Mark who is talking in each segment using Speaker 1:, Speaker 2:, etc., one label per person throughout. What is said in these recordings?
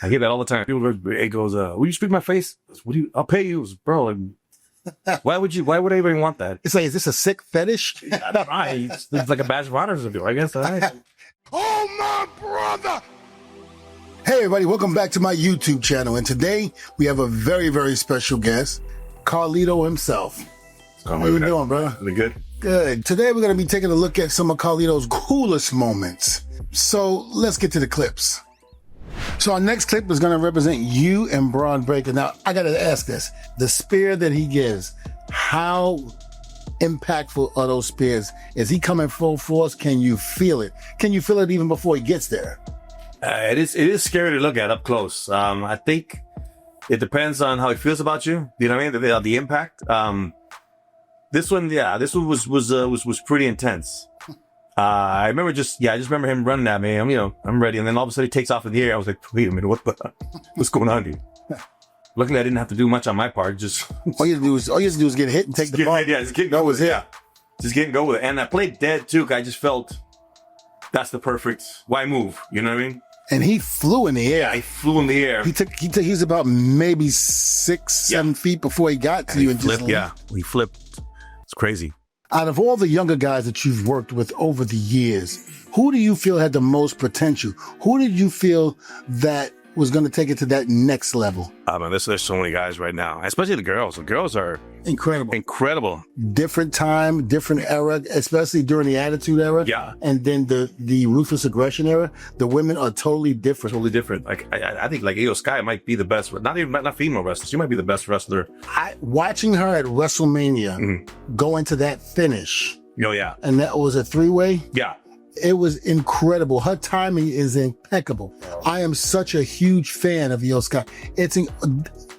Speaker 1: I hear that all the time. People, it goes, will you speak my face? I'll pay you. Bro, like, why would anybody want that?
Speaker 2: It's like, is this a sick fetish?
Speaker 1: It's like a badge of honor or something, I guess.
Speaker 2: Oh, my brother! Hey, everybody, welcome back to my YouTube channel. And today we have a very, very special guest, Carlito himself. What are you doing, bro?
Speaker 1: Really good.
Speaker 2: Good. Today we're going to be taking a look at some of Carlito's coolest moments. So let's get to the clips. So our next clip is going to represent you and Bron Breakker. Now, I got to ask this. The spear that he gives, how impactful are those spears? Is he coming full force? Can you feel it? Can you feel it even before he gets there?
Speaker 1: It is scary to look at up close. I think it depends on how he feels about you. You know what I mean? The impact. This one was pretty intense. I remember just remember him running at me. I'm ready. And then all of a sudden he takes off in the air. I was like, wait a minute, what's going on here? Luckily I didn't have to do much on my part. Just
Speaker 2: all you have to do is get hit and take the ball.
Speaker 1: Yeah, just get go with it. Yeah. Just get go with it. And I played dead too. I just felt that's the perfect why move. You know what I mean?
Speaker 2: And he flew in the air.
Speaker 1: Yeah, he flew in the air.
Speaker 2: He was about maybe 6-7 feet before he got to you and
Speaker 1: flipped, he flipped. It's crazy.
Speaker 2: Out of all the younger guys that you've worked with over the years, who do you feel had the most potential? Who did you feel that was going to take it to that next level?
Speaker 1: There's so many guys right now, especially the girls. The girls are incredible.
Speaker 2: Different time, different era, especially during the Attitude Era.
Speaker 1: Yeah.
Speaker 2: And then the Ruthless Aggression Era. The women are totally different.
Speaker 1: Like I think like Io Sky might be the best, but not female wrestler. She might be the best wrestler.
Speaker 2: Watching her at WrestleMania go into that finish.
Speaker 1: Oh yeah.
Speaker 2: And that was a 3-way.
Speaker 1: Yeah.
Speaker 2: It was incredible. Her timing is impeccable. I am such a huge fan of Io Sky. It's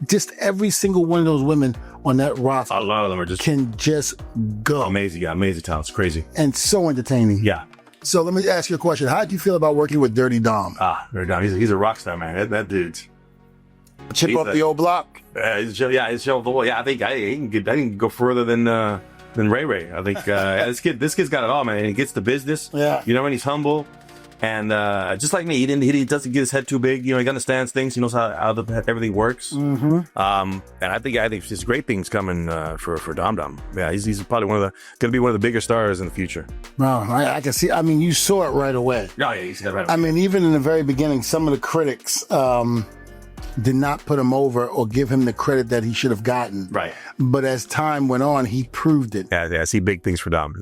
Speaker 2: just every single one of those women on that roster.
Speaker 1: A lot of them are
Speaker 2: can just go.
Speaker 1: Amazing. Yeah, amazing talent. It's crazy.
Speaker 2: And so entertaining.
Speaker 1: Yeah.
Speaker 2: So let me ask you a question. How do you feel about working with Dirty Dom?
Speaker 1: Dirty Dom. He's a rock star, man. That dude.
Speaker 2: Chip off the old block?
Speaker 1: He's the wall. Yeah, I think I can go further than Ray. I think this kid's got it all, man. And he gets the business.
Speaker 2: Yeah.
Speaker 1: You know, and he's humble. And just like me, he doesn't get his head too big. You know, he understands things. He knows how everything works.
Speaker 2: Mm-hmm.
Speaker 1: And I think there's great things coming for Dom Dom. Yeah, he's probably going to be one of the bigger stars in the future.
Speaker 2: No, I can see. I mean, you saw it right away.
Speaker 1: Oh, yeah, you see that right away.
Speaker 2: I mean, even in the very beginning, some of the critics did not put him over or give him the credit that he should have gotten.
Speaker 1: Right.
Speaker 2: But as time went on, he proved it.
Speaker 1: Yeah, I see big things for Dom.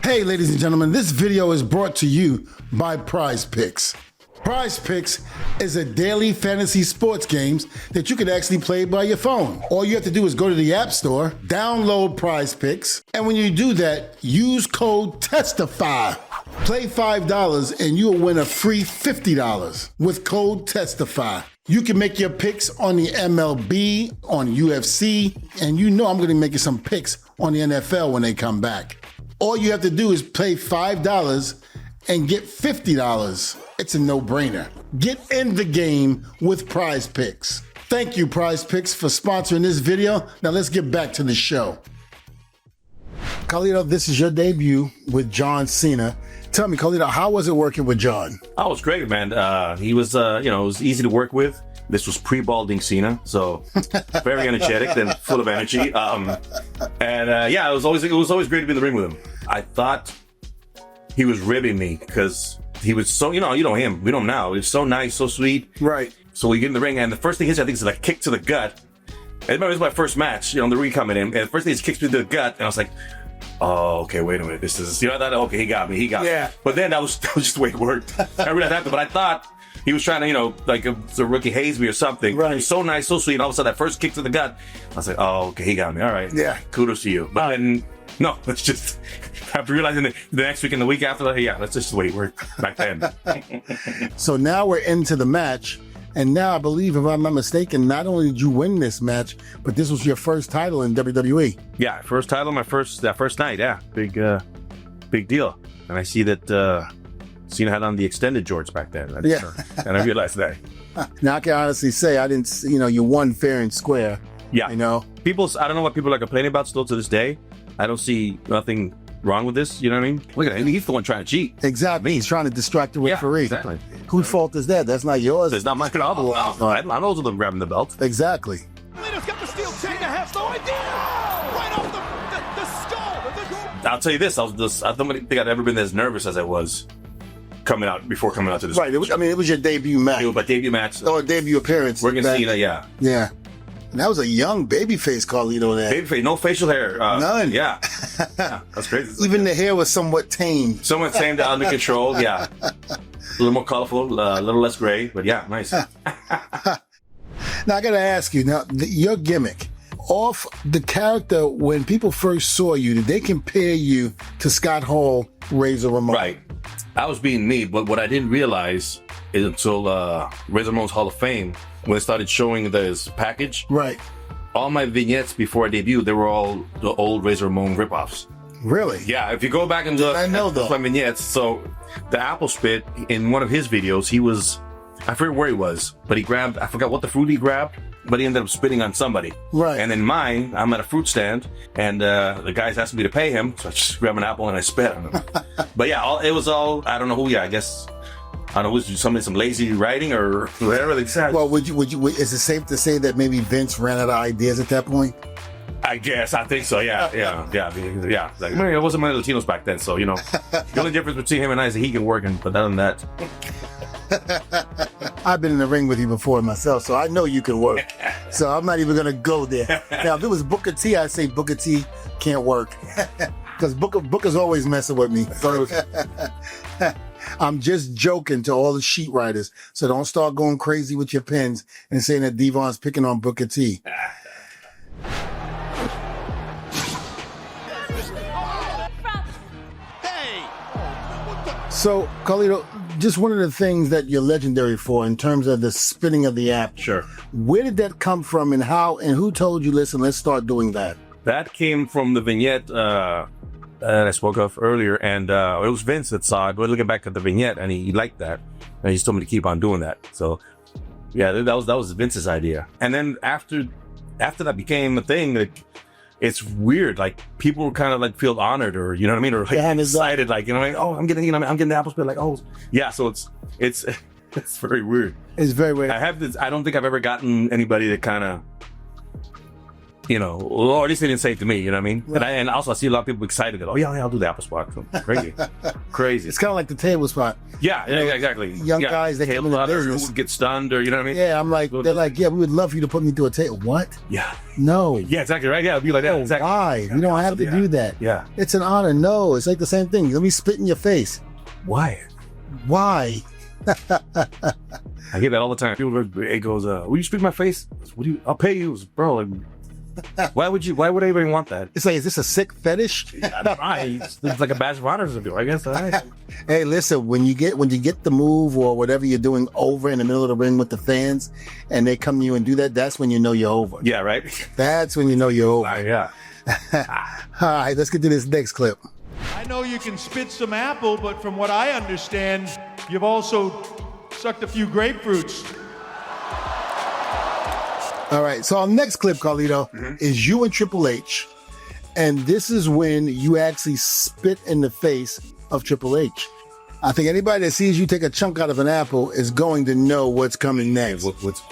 Speaker 2: Hey, ladies and gentlemen, this video is brought to you by PRIZEPICKS. PRIZEPICKS is a daily fantasy sports games that you can actually play by your phone. All you have to do is go to the App Store, download PRIZEPICKS, and when you do that, use code TESTIFY. Play $5 and you'll win a free $50 with code TESTIFY. You can make your picks on the MLB, on UFC, and you know I'm going to make you some picks on the NFL when they come back. All you have to do is pay $5 and get $50. It's a no-brainer. Get in the game with PRIZEPICKS. Thank you, PRIZEPICKS, for sponsoring this video. Now let's get back to the show. Carlito, this is your debut with John Cena. Tell me, Carlito, how was it working with John?
Speaker 1: Oh, it was great, man. He was, it was easy to work with. This was pre-balding Cena, so very energetic and full of energy. It was always great to be in the ring with him. I thought he was ribbing me because he was so, you know him. We know him now. He's so nice, so sweet.
Speaker 2: Right.
Speaker 1: So we get in the ring, and the first thing he said, I think, is like a kick to the gut. I remember it was my first match, the ring coming in, and the first thing is kicks me to the gut, and I was like, oh, okay, wait a minute. This is, I thought, okay, he got me.
Speaker 2: Yeah.
Speaker 1: But then that was just the way it worked. I realized after, but I thought he was trying to, like the rookie haze me or something.
Speaker 2: Right.
Speaker 1: He was so nice, so sweet, and all of a sudden that first kick to the gut, I was like, oh, okay, he got me. All right.
Speaker 2: Yeah.
Speaker 1: Kudos to you. But no, it's just, after realizing that the next week and the week after that, yeah, that's just the way it worked back then.
Speaker 2: So now we're into the match. And now I believe, if I'm not mistaken, not only did you win this match, but this was your first title in WWE.
Speaker 1: Yeah, first title, my first night. Yeah, big deal. And I see that Cena had on the extended jorts back then. And I realized that.
Speaker 2: Now I can honestly say I didn't. You won fair and square.
Speaker 1: Yeah,
Speaker 2: I don't
Speaker 1: know what people are complaining about still to this day. I don't see nothing wrong with this. You know what I mean? Look at him. He's the one trying to cheat.
Speaker 2: Exactly. He's trying to distract the referee.
Speaker 1: Exactly.
Speaker 2: Whose fault is that? That's not yours.
Speaker 1: It's not my problem. I know them grabbing the belt.
Speaker 2: Exactly.
Speaker 3: Carlito's got the steel chain that has no idea. Right off the skull.
Speaker 1: I'll tell you this. I don't think I'd ever been as nervous as I was before coming out to this.
Speaker 2: Right. It was your debut match.
Speaker 1: It was my debut match.
Speaker 2: Or debut appearance.
Speaker 1: We're gonna see that. Yeah.
Speaker 2: Yeah. And that was a young babyface Carlito there.
Speaker 1: Babyface, no facial hair.
Speaker 2: None.
Speaker 1: Yeah. Yeah, that's crazy.
Speaker 2: Even the hair was somewhat tame.
Speaker 1: Somewhat tamed, under control. Yeah. A little more colorful, a little less gray, but yeah, nice.
Speaker 2: Now I gotta ask you, your gimmick, off the character, when people first saw you, did they compare you to Scott Hall, Razor Ramon?
Speaker 1: Right. I was being me, but what I didn't realize is until Razor Ramon's Hall of Fame, when they started showing this package,
Speaker 2: Right.
Speaker 1: all my vignettes before I debuted, they were all the old Razor Ramon ripoffs.
Speaker 2: Really?
Speaker 1: Yeah, if you go back and look
Speaker 2: I know
Speaker 1: at
Speaker 2: though.
Speaker 1: my vignettes, so the apple spit, in one of his videos, I forget where he was, but he grabbed, I forgot what the fruit he grabbed, but he ended up spitting on somebody.
Speaker 2: Right.
Speaker 1: And in mine, I'm at a fruit stand, and the guy's asking me to pay him, so I just grab an apple and I spit on him. But yeah, it was all, I don't know who, I guess, I don't know, was some lazy writing or whatever they said.
Speaker 2: Well, is it safe to say that maybe Vince ran out of ideas at that point?
Speaker 1: I guess, I think so, yeah. Like, it wasn't many Latinos back then, so, the only difference between him and I is that he can work, but other than that.
Speaker 2: I've been in the ring with you before myself, so I know you can work. So I'm not even going to go there. Now, if it was Booker T, I'd say Booker T can't work. Because Booker's always messing with me. I'm just joking to all the sheet writers, so don't start going crazy with your pens and saying that Devon's picking on Booker T. So, Carlito, just one of the things that you're legendary for in terms of the spinning of the app.
Speaker 1: Sure.
Speaker 2: Where did that come from, and how, and who told you, listen, let's start doing that?
Speaker 1: That came from the vignette that I spoke of earlier, and it was Vince that saw it. But looking back at the vignette, and he liked that, and he told me to keep on doing that. So, yeah, that was Vince's idea. And then after that became a thing, like, it's weird. Like, people kind of like feel honored, or you know what I mean, or like excited, like, like, oh, I'm getting the apple spit, like, oh, yeah. So it's very weird.
Speaker 2: It's very weird.
Speaker 1: I don't think I've ever gotten anybody that kind of, or at least they didn't say it to me, you know what I mean? Right. And also I see a lot of people excited that, oh yeah, I'll do the apple spot. Crazy. Crazy.
Speaker 2: It's kind of like the table spot.
Speaker 1: Yeah, exactly.
Speaker 2: Young guys, they come in the business.
Speaker 1: Get stunned, or you know what I mean?
Speaker 2: Yeah, they're like, yeah, we would love for you to put me through a table. What?
Speaker 1: Yeah.
Speaker 2: No.
Speaker 1: Yeah, exactly right. Yeah, it'd be like that. Exactly.
Speaker 2: Why? You don't have to do that.
Speaker 1: Yeah.
Speaker 2: It's an honor. No, it's like the same thing. Let me spit in your face.
Speaker 1: Why? I get that all the time. People, it goes, will you spit in my face? I'll pay you. Bro, like, why would anybody want that?
Speaker 2: It's like, is this a sick fetish?
Speaker 1: It's like a badge of honor or something, I guess.
Speaker 2: Hey, listen, when you get the move or whatever you're doing over in the middle of the ring with the fans, and they come to you and do that, that's when you know you're over.
Speaker 1: Yeah, right?
Speaker 2: That's when you know you're over.
Speaker 1: Yeah.
Speaker 2: All right, let's get to this next clip.
Speaker 3: I know you can spit some apple, but from what I understand, you've also sucked a few grapefruits.
Speaker 2: All right, so our next clip, Carlito, is you and Triple H. And this is when you actually spit in the face of Triple H. I think anybody that sees you take a chunk out of an apple is going to know what's coming next.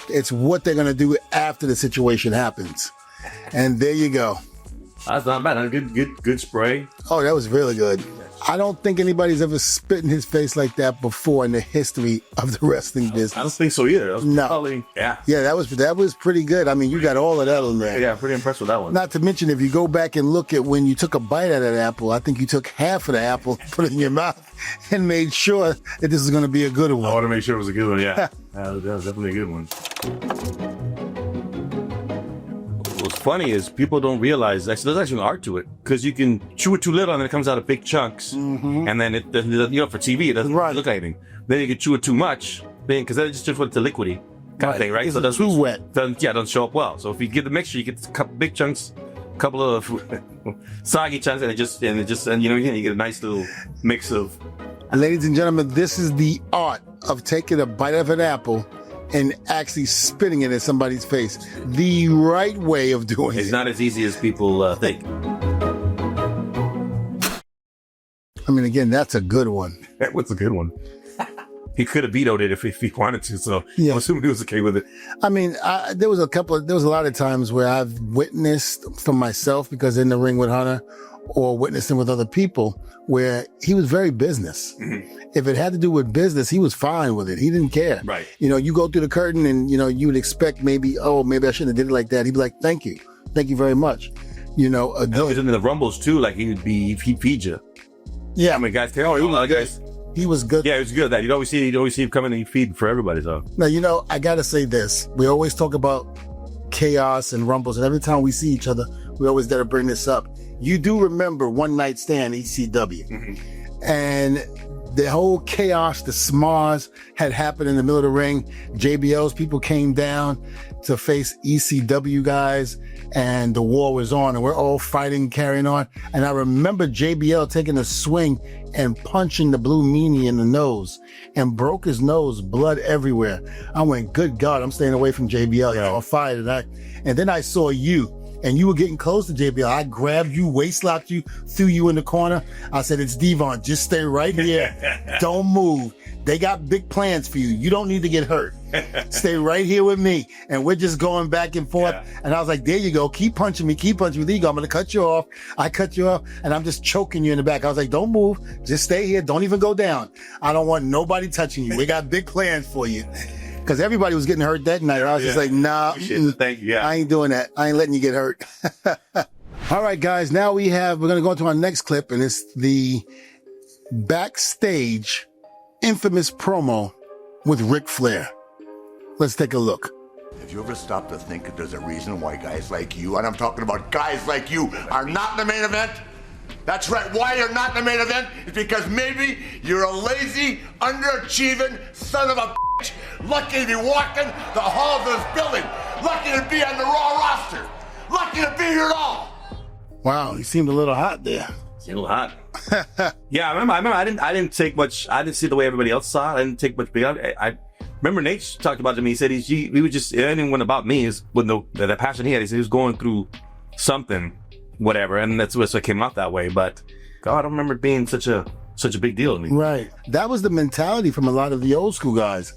Speaker 2: It's what they're going to do after the situation happens. And there you go.
Speaker 1: That's not bad. Good spray.
Speaker 2: Oh, that was really good. I don't think anybody's ever spit in his face like that before in the history of the wrestling business.
Speaker 1: I don't think so either.
Speaker 2: No.
Speaker 1: Probably, yeah,
Speaker 2: that was pretty good. I mean, you got all of that on there.
Speaker 1: Yeah, pretty impressed with that one.
Speaker 2: Not to mention, if you go back and look at when you took a bite out of that apple, I think you took half of the apple, put it in your mouth, and made sure that this is going to be a good one.
Speaker 1: I want to make sure it was a good one, yeah. That was definitely a good one. What's funny is people don't realize there's actually an art to it, because you can chew it too little and then it comes out of big chunks, and then it doesn't, for TV it doesn't look like anything. Then you can chew it too much, because then it's just what the liquidy kind of thing, right?
Speaker 2: It's
Speaker 1: so it doesn't,
Speaker 2: too wet.
Speaker 1: Doesn't show up well. So if you get the mixture, you get a couple big chunks, a couple of soggy chunks, and you get a nice little mix of.
Speaker 2: And ladies and gentlemen, this is the art of taking a bite of an apple and actually spitting it in somebody's face. The right way of doing it.
Speaker 1: It's not as easy as people think.
Speaker 2: I mean, again, that's a good one.
Speaker 1: That was a good one. he could have vetoed it if he wanted to. So
Speaker 2: Yeah.
Speaker 1: I'm assuming he was okay with it.
Speaker 2: I mean, there was a lot of times where I've witnessed for myself, because in the ring with Hunter or witnessing with other people, where he was very business. If it had to do with business, he was fine with it. He didn't care.
Speaker 1: Right.
Speaker 2: You know, you go through the curtain and, you know, you would expect maybe I shouldn't have did it like that. He'd be like, thank you very much. You know,
Speaker 1: And always in the Rumbles too, like he'd feed you.
Speaker 2: yeah,
Speaker 1: I mean, guys say, oh, he was guys.
Speaker 2: he was good.
Speaker 1: Yeah, it was good. That you'd always see him coming and he'd feed for everybody. So
Speaker 2: Now, you know, I got to say this. We always talk about chaos and rumbles, and every time we see each other, we always got to bring this up. You do remember One Night Stand, ECW. And the whole chaos, the smars had happened in the middle of the ring. JBL's people came down to face ECW guys, and the war was on, and we're all fighting, carrying on. And I remember JBL taking a swing and punching the Blue Meanie in the nose and broke his nose, blood everywhere. I went, good God, I'm staying away from JBL. You know, I'm fired. And then I saw you, and you were getting close to JBL. I grabbed you, waist locked you, threw you in the corner. I said, it's Devon. Just stay right here. Don't move. They got big plans for you. You don't need to get hurt. Stay right here with me. And we're just going back and forth. Yeah. And I was like, there you go. Keep punching me. Keep punching me. There you go. I'm going to cut you off. I cut you off, and I'm just choking you in the back. I was like, don't move. Just stay here. Don't even go down. I don't want nobody touching you. We got big plans for you. Because everybody was getting hurt that night. I was just like, nah,
Speaker 1: thank you. Yeah.
Speaker 2: I ain't doing that. I ain't letting you get hurt. All right, guys. Now we're going to go to our next clip, and it's the Backstage infamous promo with Ric Flair. Let's take a look.
Speaker 4: Have you ever stopped to think that there's a reason why guys like you, and I'm talking about guys like you, are not in the main event? That's right, why you're not in the main event is because maybe you're a lazy, underachieving son of a bitch, lucky to be walking the halls of this building, lucky to be on the Raw roster, lucky to be here at all.
Speaker 2: Wow, he seemed a little hot there.
Speaker 1: It's a little hot. Yeah, I remember. I didn't take much. I didn't see it the way everybody else saw it. I didn't take much. I remember Nate talked about it to me. He said we would just anything went about me is with the passion he had. He said he was going through something, whatever, and that's what it came out that way. But God, I don't remember it being such a big deal to me.
Speaker 2: Right. That was the mentality from a lot of the old school guys.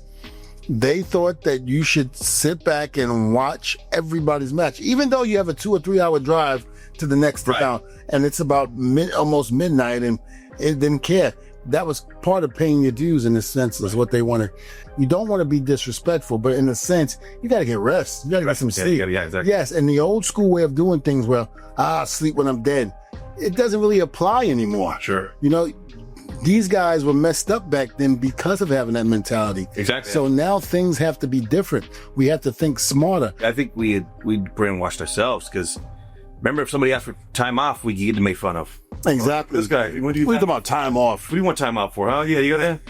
Speaker 2: They thought that you should sit back and watch everybody's match, even though you have a 2 or 3 hour drive to the next town, and it's about almost midnight, and it didn't care. That was part of paying your dues in a sense, is what they wanted. You don't want to be disrespectful, but in a sense, you got to get rest. You got to get some sleep.
Speaker 1: Yeah, exactly.
Speaker 2: Yes, and the old school way of doing things, sleep when I'm dead. It doesn't really apply anymore.
Speaker 1: Sure.
Speaker 2: You know, these guys were messed up back then because of having that mentality.
Speaker 1: Exactly.
Speaker 2: So now things have to be different. We have to think smarter.
Speaker 1: I think we brainwashed ourselves, because remember, if somebody asked for time off, we get made fun of.
Speaker 2: Exactly.
Speaker 1: This guy, what do you
Speaker 2: talking about time off?
Speaker 1: What do you want time off for? Oh, yeah, you got that?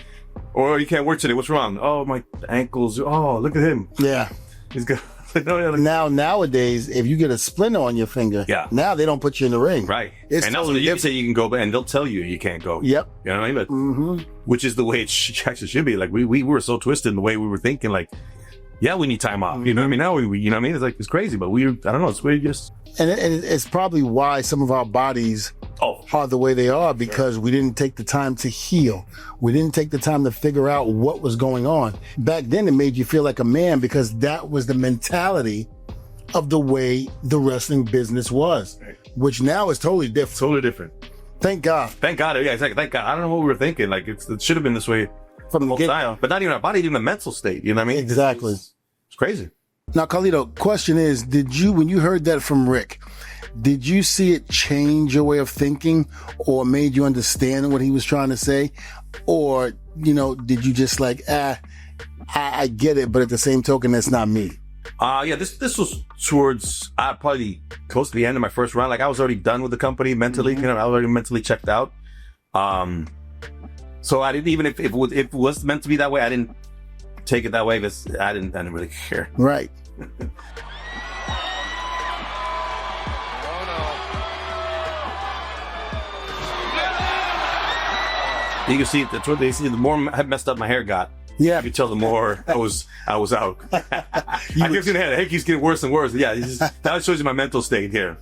Speaker 1: Or you can't work today. What's wrong? Oh, my ankles. Oh, look at him.
Speaker 2: Yeah.
Speaker 1: He's got.
Speaker 2: Nowadays, if you get a splinter on your finger, now they don't put you in the ring.
Speaker 1: Right.
Speaker 2: It's
Speaker 1: and
Speaker 2: totally
Speaker 1: also, you can say you can go, and they'll tell you you can't go.
Speaker 2: Yep.
Speaker 1: You know what I mean? But, which is the way it actually should be. Like, we were so twisted in the way we were thinking, like, yeah, we need time off. You know what I mean? Now we you know what I mean? It's like, it's crazy, but I don't know. It's weird. Just.
Speaker 2: And it's probably why some of our bodies are the way they are, because we didn't take the time to heal. We didn't take the time to figure out what was going on. Back then, it made you feel like a man, because that was the mentality of the way the wrestling business was, which now is totally different.
Speaker 1: Totally different.
Speaker 2: Thank God.
Speaker 1: Thank God. Yeah, exactly. Thank God. I don't know what we were thinking. Like, it should have been this way
Speaker 2: from the
Speaker 1: style, but not even our body, even the mental state. You know what I mean?
Speaker 2: Exactly.
Speaker 1: It's crazy.
Speaker 2: Now, Carlito, question is, when you heard that from Rick, did you see it change your way of thinking, or made you understand what he was trying to say? Or, did you just like, I get it, but at the same token, that's not me?
Speaker 1: Yeah, this was towards probably close to the end of my first run. Like, I was already done with the company mentally. I was already mentally checked out. So I didn't, even if it was meant to be that way, I didn't take it that way, because I didn't really care.
Speaker 2: Right.
Speaker 1: You can see that's what they see. The more I messed up my hair got, you could tell the more I was out. I kept seeing the hair keeps getting worse and worse. Yeah, that shows you my mental state here.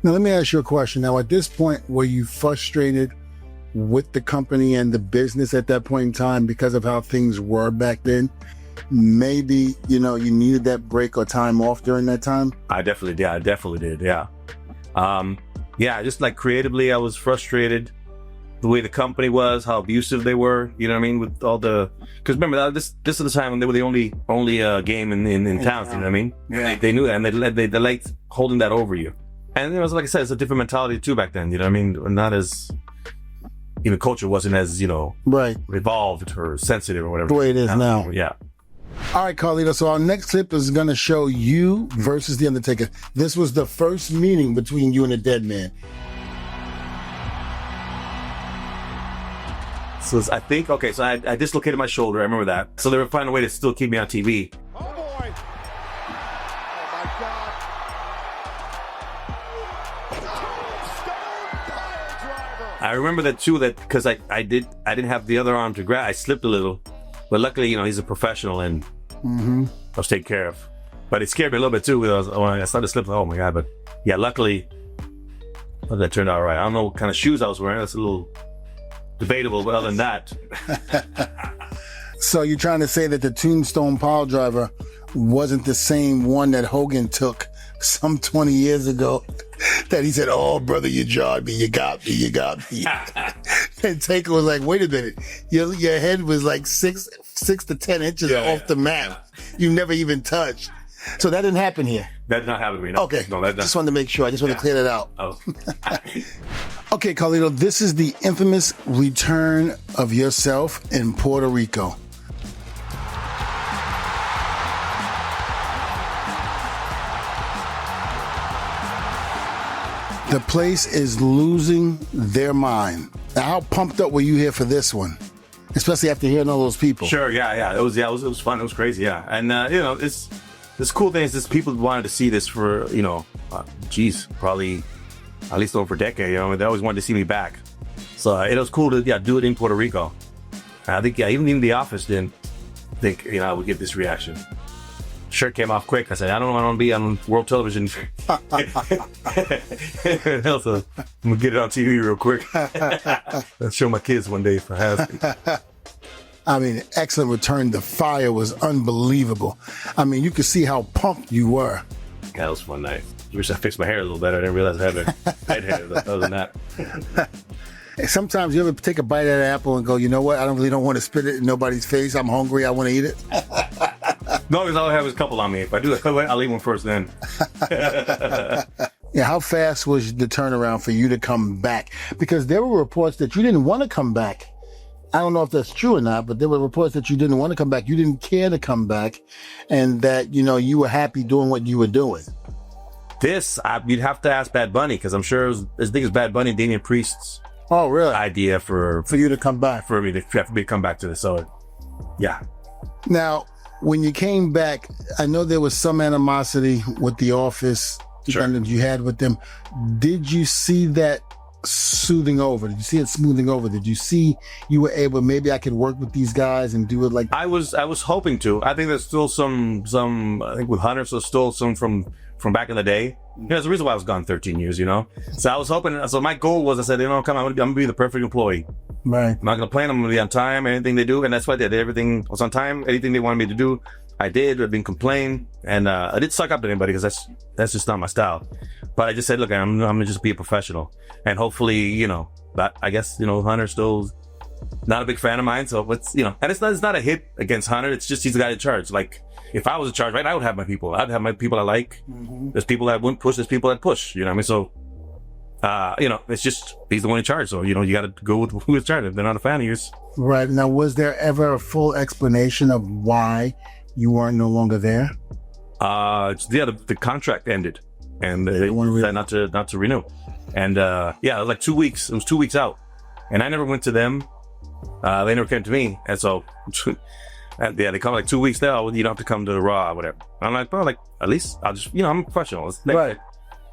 Speaker 2: Now let me ask you a question. Now, at this point, were you frustrated with the company and the business at that point in time because of how things were back then? Maybe, you needed that break or time off during that time?
Speaker 1: I definitely did. Yeah. Just like creatively, I was frustrated the way the company was, how abusive they were, you know what I mean? With all because remember, this is the time when they were the only game in town, you know what I mean?
Speaker 2: Yeah.
Speaker 1: They knew that, and they liked holding that over you. And it was, like I said, it's a different mentality too back then, you know what I mean? Not as, even culture wasn't as,
Speaker 2: right,
Speaker 1: evolved or sensitive or whatever.
Speaker 2: The way it is now.
Speaker 1: Yeah.
Speaker 2: All right, Carlito. So our next clip is going to show you versus The Undertaker. This was the first meeting between you and the dead man.
Speaker 1: So I think, so I dislocated my shoulder. I remember that. So they were finding a way to still keep me on TV.
Speaker 5: Oh, boy. Oh, my God. Tombstone pile driver.
Speaker 1: I remember that too, because I didn't have the other arm to grab. I slipped a little. But luckily, he's a professional and I was taken care of. But it scared me a little bit too when I started to slip. Oh my God. But yeah, luckily, that turned out all right. I don't know what kind of shoes I was wearing. That's a little debatable, but other than that.
Speaker 2: So you're trying to say that the Tombstone pile driver wasn't the same one that Hogan took some 20 years ago? That he said, "Oh, brother, you jarred me. You got me. And Taker was like, "Wait a minute. Your head was like 6 to 10 inches off the mat. You never even touched." So that didn't happen here.
Speaker 1: That did not happen to me. No.
Speaker 2: Okay.
Speaker 1: No, that
Speaker 2: just wanted to make sure. I just wanted to clear that out.
Speaker 1: Oh.
Speaker 2: Okay, Carlito, this is the infamous return of yourself in Puerto Rico. The place is losing their mind. Now, how pumped up were you here for this one? Especially after hearing all those people.
Speaker 1: Sure, yeah. It was fun. It was crazy, yeah. And, this cool thing is this people wanted to see this for, probably at least over a decade. They always wanted to see me back. So it was cool to do it in Puerto Rico. I think, even the office didn't think, I would get this reaction. Shirt came off quick. I said, I don't want to be on world television. So I'm gonna get it on TV real quick. Let's show my kids one day if I have to.
Speaker 2: I mean, excellent return. The fire was unbelievable. I mean, you could see how pumped you were.
Speaker 1: That was a fun night. I wish I fixed my hair a little better. I didn't realize I had a head hair. Other than that.
Speaker 2: Sometimes you ever take a bite of that apple and go, you know what? I don't want to spit it in nobody's face. I'm hungry. I want to eat it.
Speaker 1: No, because all I have is a couple on me. If I do that, I'll eat one first then.
Speaker 2: Yeah, how fast was the turnaround for you to come back? Because there were reports that you didn't want to come back. I don't know if that's true or not, but there were reports that you didn't want to come back. You didn't care to come back, and that, you were happy doing what you were doing.
Speaker 1: You'd have to ask Bad Bunny, because I'm sure it was as big as Bad Bunny and Damian Priest's idea for
Speaker 2: you to come back.
Speaker 1: For me to come back to this. So, yeah.
Speaker 2: Now, when you came back, I know there was some animosity with the office that you had with them. Did you see that soothing over? Did you see it smoothing over? Did you see you were able, maybe I could work with these guys and do it like
Speaker 1: I was hoping to. I think there's still some I think with Hunter, so still some from back in the day. There's a reason why I was gone 13 years, So I was hoping, so my goal was, I said, come on, I'm gonna be the perfect employee.
Speaker 2: Right.
Speaker 1: I'm not gonna plan, I'm gonna be on time, anything they do, and that's what I did. Everything was on time, anything they wanted me to do, I did. I didn't complain, and I didn't suck up to anybody, because that's just not my style. But I just said, look, I'm gonna just be a professional, and hopefully, that, I guess, Hunter still not a big fan of mine, so it's, and it's not a hit against Hunter, it's just he's the guy in charge. Like, if I was in charge, right, I would have my people. I'd have my people I like. Mm-hmm. There's people that wouldn't push, there's people that push, you know what I mean? So, it's just, he's the one in charge. So, you got to go with who's in charge. If they're not a fan of yours.
Speaker 2: Right. Now, was there ever a full explanation of why you weren't no longer there?
Speaker 1: The contract ended, and they decided not to renew. And, it was like 2 weeks. It was 2 weeks out. And I never went to them. They never came to me. And so, they come like 2 weeks now. You don't have to come to the Raw or whatever. I'm like, bro, at least I'll just, I'm a professional.
Speaker 2: Right.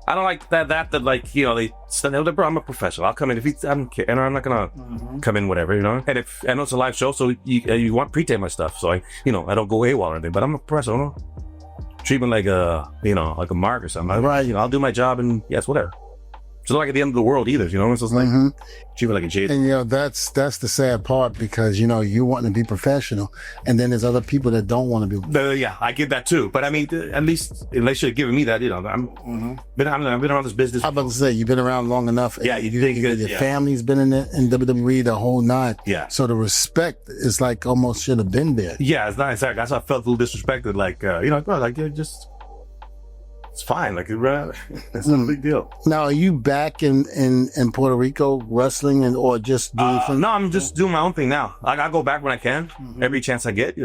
Speaker 1: I don't like that like, they said, bro, I'm a professional. I'll come in I don't care. And I'm not going to come in whatever, And if I know it's a live show, so you want pre-tape my stuff. So I don't go AWOL or anything, but I'm a professional. Treat me like a, like a mark or something. Right. I'll do my job and yes, whatever. it's not like at the end of the world either, you know? So it's like, treat me like a jade.
Speaker 2: And, that's the sad part because, you want to be professional and then there's other people that don't want to be.
Speaker 1: Yeah, I get that too. But I mean, at least, unless you're giving me that, I've been around this business.
Speaker 2: I'm about to say, you've been around long enough.
Speaker 1: Yeah, you think you're
Speaker 2: your family's been in WWE the whole nine.
Speaker 1: Yeah.
Speaker 2: So the respect is like almost should have been there.
Speaker 1: Yeah, it's not exactly. That's why I felt a little disrespected. Like, bro, like, you're just, it's fine. Like, it's not a big deal.
Speaker 2: Now, are you back in Puerto Rico wrestling or just doing
Speaker 1: No, I'm just doing my own thing now. I go back when I can. Every chance I get,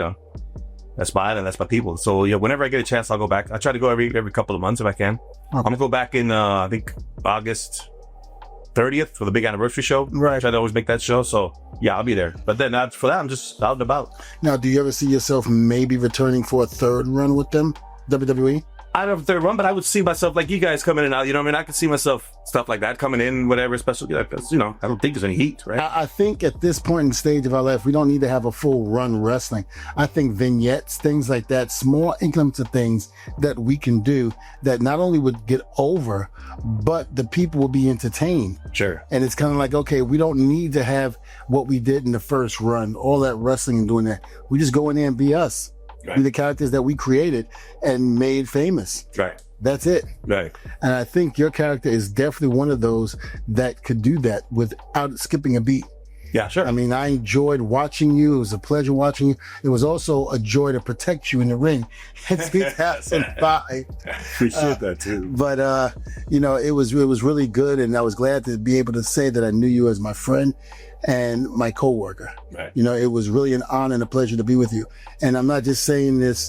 Speaker 1: that's my island, that's my people. So yeah, whenever I get a chance, I'll go back. I try to go every couple of months if I can. Okay. I'm gonna go back in I think August 30th for the big anniversary show.
Speaker 2: Right.
Speaker 1: I try to always make that show. So yeah, I'll be there. But then for that, I'm just out and about.
Speaker 2: Now, do you ever see yourself maybe returning for a third run with them, WWE?
Speaker 1: I don't have a third run, but I would see myself like you guys coming in and out. You know what I mean? I could see myself stuff like that coming in, whatever, especially like that's, I don't think there's any heat, right?
Speaker 2: I think at this point in the stage of our life, we don't need to have a full run wrestling. I think vignettes, things like that, small increments of things that we can do that not only would get over, but the people will be entertained.
Speaker 1: Sure.
Speaker 2: And it's kind of like, okay, we don't need to have what we did in the first run, all that wrestling and doing that. We just go in there and be us.
Speaker 1: Right.
Speaker 2: Be the characters that we created and made famous.
Speaker 1: Right.
Speaker 2: That's it.
Speaker 1: Right.
Speaker 2: And I think your character is definitely one of those that could do that without skipping a beat.
Speaker 1: Yeah, sure.
Speaker 2: I mean, I enjoyed watching you. It was a pleasure watching you. It was also a joy to protect you in the ring in 2005.
Speaker 1: Appreciate that too.
Speaker 2: But, it was really good. And I was glad to be able to say that I knew you as my friend and my coworker.
Speaker 1: Right.
Speaker 2: It was really an honor and a pleasure to be with you. And I'm not just saying this,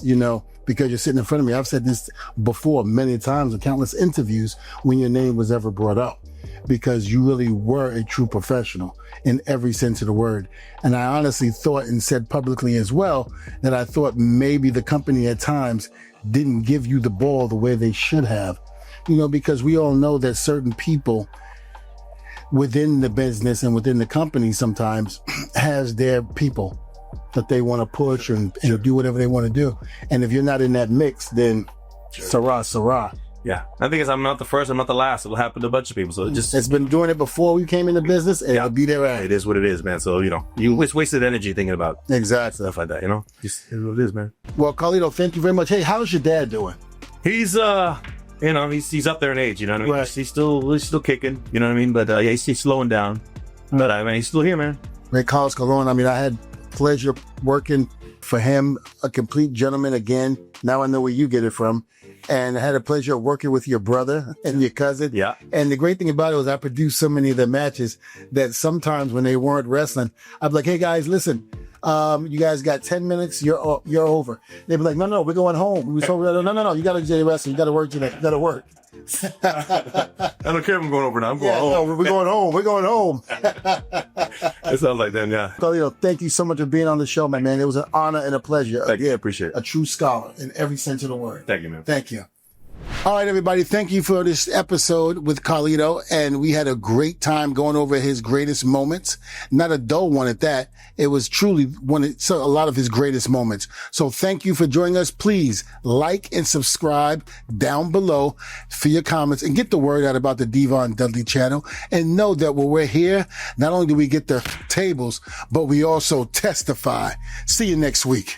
Speaker 2: because you're sitting in front of me. I've said this before many times in countless interviews when your name was ever brought up, because you really were a true professional in every sense of the word. And I honestly thought and said publicly as well that I thought maybe the company at times didn't give you the ball the way they should have, because we all know that certain people within the business and within the company sometimes has their people that they want to push and do whatever they want to do. And if you're not in that mix, then sarah.
Speaker 1: Yeah. I think I'm not the first, I'm not the last. It'll happen to a bunch of people. So
Speaker 2: it's been doing it before we came into business, and it'll be there.
Speaker 1: It is what it is, man. So, you wasted energy thinking about
Speaker 2: exactly
Speaker 1: stuff like that, Just it is what it is, man.
Speaker 2: Well, Carlito, thank you very much. Hey, how's your dad doing?
Speaker 1: He's he's up there in age, you know what I mean?
Speaker 2: Right.
Speaker 1: He's still kicking, you know what I mean? But he's slowing down. But I mean, he's still here, man.
Speaker 2: Ray Carlos Colon, I mean, I had pleasure working for him, a complete gentleman again. Now I know where you get it from. And I had a pleasure of working with your brother and your cousin.
Speaker 1: Yeah.
Speaker 2: And the great thing about it was I produced so many of the matches that sometimes when they weren't wrestling, I'd be like, hey guys, listen, you guys got 10 minutes, you're over. They'd be like, no, we're going home. We were so no, you gotta do wrestling, you gotta work today, you gotta work.
Speaker 1: I don't care if I'm going over now. I'm going home.
Speaker 2: No, we're going home. We're going home.
Speaker 1: It sounds like that, yeah.
Speaker 2: Carlito, thank you so much for being on the show, my man. It was an honor and a pleasure.
Speaker 1: Thank you. Appreciate it.
Speaker 2: A true scholar in every sense of the word.
Speaker 1: Thank you, man.
Speaker 2: Thank you. All right, everybody. Thank you for this episode with Carlito. And we had a great time going over his greatest moments. Not a dull one at that. It was truly a lot of his greatest moments. So thank you for joining us. Please like and subscribe down below for your comments and get the word out about the Devon Dudley channel. And know that when we're here, not only do we get the tables, but we also testify. See you next week.